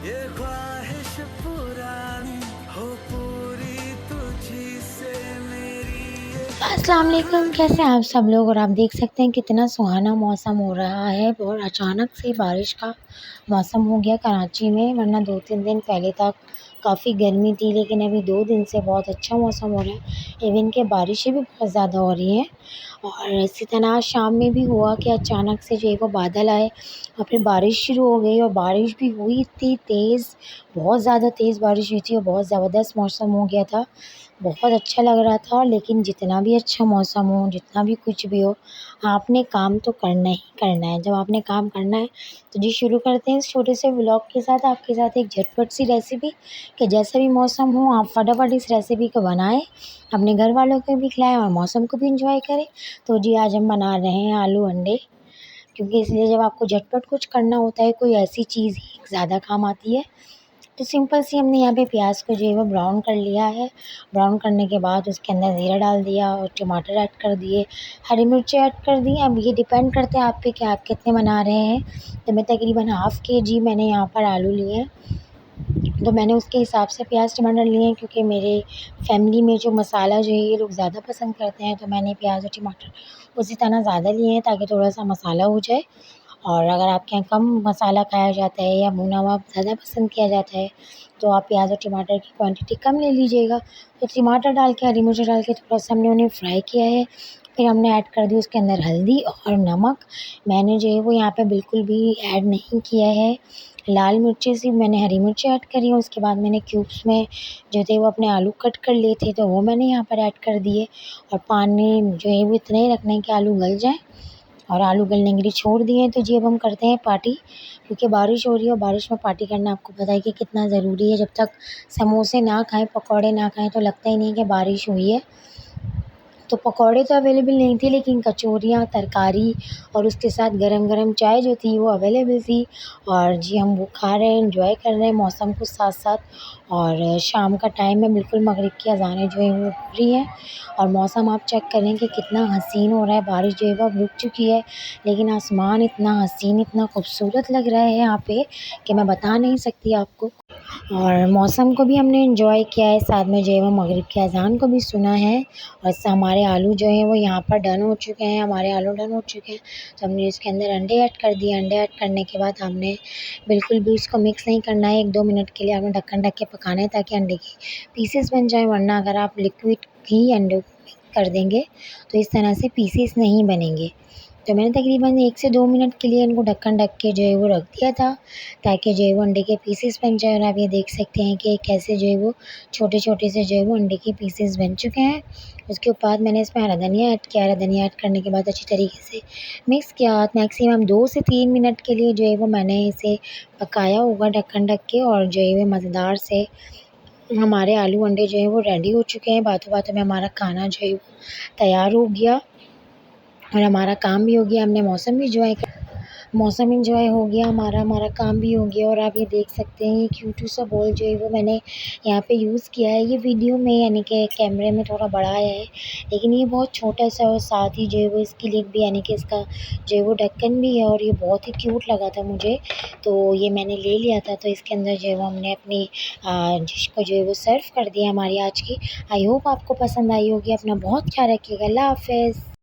ये ख्वाहिश पुरानी हो पूरी तुझी से मेरी ये अस्सलाम वालेकुम, कैसे हैं आप सब लोग। और आप देख सकते हैं कितना सुहाना मौसम हो रहा है और अचानक से बारिश का मौसम हो गया कराची में, वरना 2-3 दिन पहले तक काफ़ी गर्मी थी, लेकिन अभी 2 दिन से बहुत अच्छा मौसम हो रहा है। इवन कि बारिशें भी बहुत ज़्यादा हो रही हैं। और इसी तरह आज शाम में भी हुआ कि अचानक से जो है वो बादल आए और फिर बारिश शुरू हो गई, और बारिश भी हुई इतनी तेज़, बहुत ज़्यादा तेज़ बारिश हुई थी और बहुत ज़बरदस्त मौसम हो गया था। बहुत अच्छा लग रहा था। लेकिन जितना भी अच्छा मौसम हो, जितना भी कुछ भी हो, आपने काम तो करना ही करना है। जब आपने काम करना है तो जी शुरू करते हैं इस छोटे से व्लॉग के साथ, आपके साथ एक झटपट सी रेसिपी कि जैसा भी मौसम हो आप फटाफट इस रेसिपी को बनाएं, अपने घर वालों को भी खिलाएं और मौसम को भी इंजॉय करें। तो जी आज हम बना रहे हैं आलू अंडे, क्योंकि इसलिए जब आपको झटपट कुछ करना होता है, कोई ऐसी चीज़ ही ज़्यादा काम आती है। तो सिंपल सी हमने यहाँ पे प्याज को जो है वो ब्राउन कर लिया है। ब्राउन करने के बाद उसके अंदर ज़ीरा डाल दिया और टमाटर ऐड कर दिए, हरी मिर्ची ऐड कर दी। अब ये डिपेंड करता है आप पे कि आप कितने बना रहे हैं। तो मैं तकरीबन हाफ़ केजी मैंने यहाँ पर आलू लिए हैं, तो मैंने उसके हिसाब से प्याज टमाटर लिए हैं, क्योंकि मेरे फैमिली में जो मसाला जो है ये लोग ज़्यादा पसंद करते हैं, तो मैंने प्याज और टमाटर उसी तरह ज़्यादा लिए हैं ताकि थोड़ा सा मसाला हो जाए। और अगर आपके यहाँ कम मसाला खाया जाता है या भुना हुआ ज़्यादा पसंद किया जाता है, तो आप प्याज और टमाटर की क्वांटिटी कम ले लीजिएगा। तो टमाटर डाल के, हरी मिर्च डाल के थोड़ा-सा हमने उन्हें फ्राई किया है। फिर हमने ऐड कर दी उसके अंदर हल्दी और नमक। मैंने जो है वो यहाँ पे बिल्कुल भी ऐड नहीं किया है लाल मिर्ची, सिर्फ मैंने हरी मिर्ची ऐड करी है। उसके बाद मैंने क्यूब्स में जो थे वो अपने आलू कट कर लिए थे, तो वो मैंने यहाँ पर ऐड कर दिए। और पानी जो है वो इतना ही रखना है कि आलू गल जाएँ, और आलू गलने के लिए छोड़ दिए हैं। तो जी अब हम करते हैं पार्टी, क्योंकि बारिश हो रही है और बारिश में पार्टी करना आपको पता है कि कितना ज़रूरी है। जब तक समोसे ना खाएं, पकौड़े ना खाएं, तो लगता ही नहीं कि बारिश हुई है। तो पकौड़े तो अवेलेबल नहीं थे, लेकिन कचौरियाँ, तरकारी और उसके साथ गरम-गरम चाय जो थी वो अवेलेबल थी। और जी हम वो खा रहे हैं, एंजॉय कर रहे हैं मौसम को साथ-साथ। और शाम का टाइम है, बिल्कुल मगरिब की अज़ानें जो हैं वो हो रही हैं। और मौसम आप चेक करें कि कितना हसीन हो रहा है। बारिश जो है वो अब रुक चुकी है, लेकिन आसमान इतना हसीन, इतना खूबसूरत लग रहा है यहाँ पे कि मैं बता नहीं सकती आपको। और मौसम को भी हमने एंजॉय किया है, साथ में जो है वो मगरिब की अज़ान को भी सुना है। और हमारे आलू जो हैं वो यहाँ पर डन हो चुके हैं, हमारे आलू डन हो चुके हैं। तो हमने इसके अंदर अंडे ऐड कर दिए। अंडे ऐड करने के बाद हमने बिल्कुल भी उसको मिक्स नहीं करना है। 1-2 मिनट के लिए आपने ढक्कन ढक के पकाना है, ताकि अंडे की पीसेस बन जाएँ। वरना अगर आप लिक्विड ही अंडों को मिक्स कर देंगे तो इस तरह से पीसेस नहीं बनेंगे। तो मैंने तकरीबन 1 से 2 मिनट के लिए इनको ढक्कन ढक के जो है वो रख दिया था, ताकि जो है वो अंडे के पीसेस बन जाए। और आप ये देख सकते हैं कि कैसे जो है वो छोटे-छोटे से जो है वो अंडे के पीसेस बन चुके हैं। उसके बाद मैंने इसमें हरा धनिया ऐड किया। हरा धनिया ऐड करने के बाद अच्छी तरीके से मिक्स किया। मैक्सिमम 2 से 3 मिनट के लिए जो है वो मैंने इसे पकाया होगा ढक्कन ढक के। और जो है वो मज़ेदार से हमारे आलू अंडे जो हैं वो रेडी हो चुके हैं। बातों-बातों में हमारा खाना जो है वो तैयार हो गया और हमारा काम भी हो गया। हमने मौसम एंजॉय हो गया, हमारा हमारा काम भी हो गया। और आप ये देख सकते हैं ये क्यूट सा बॉल जो है वो मैंने यहाँ पे यूज़ किया है। ये वीडियो में यानी कि कैमरे में थोड़ा बड़ा आया है, लेकिन ये बहुत छोटा सा, और साथ ही जो है वो इसकी लिड भी यानी कि इसका जो है वो ढक्कन भी है, और ये बहुत ही क्यूट लगा था मुझे, तो ये मैंने ले लिया था। तो इसके अंदर जो है वो हमने अपनी डिश को जो है वो सर्व कर दिया हमारी आज की। आई होप आपको पसंद आई होगी। अपना बहुत ख्याल रखिएगा। अल्लाह हाफ़िज़।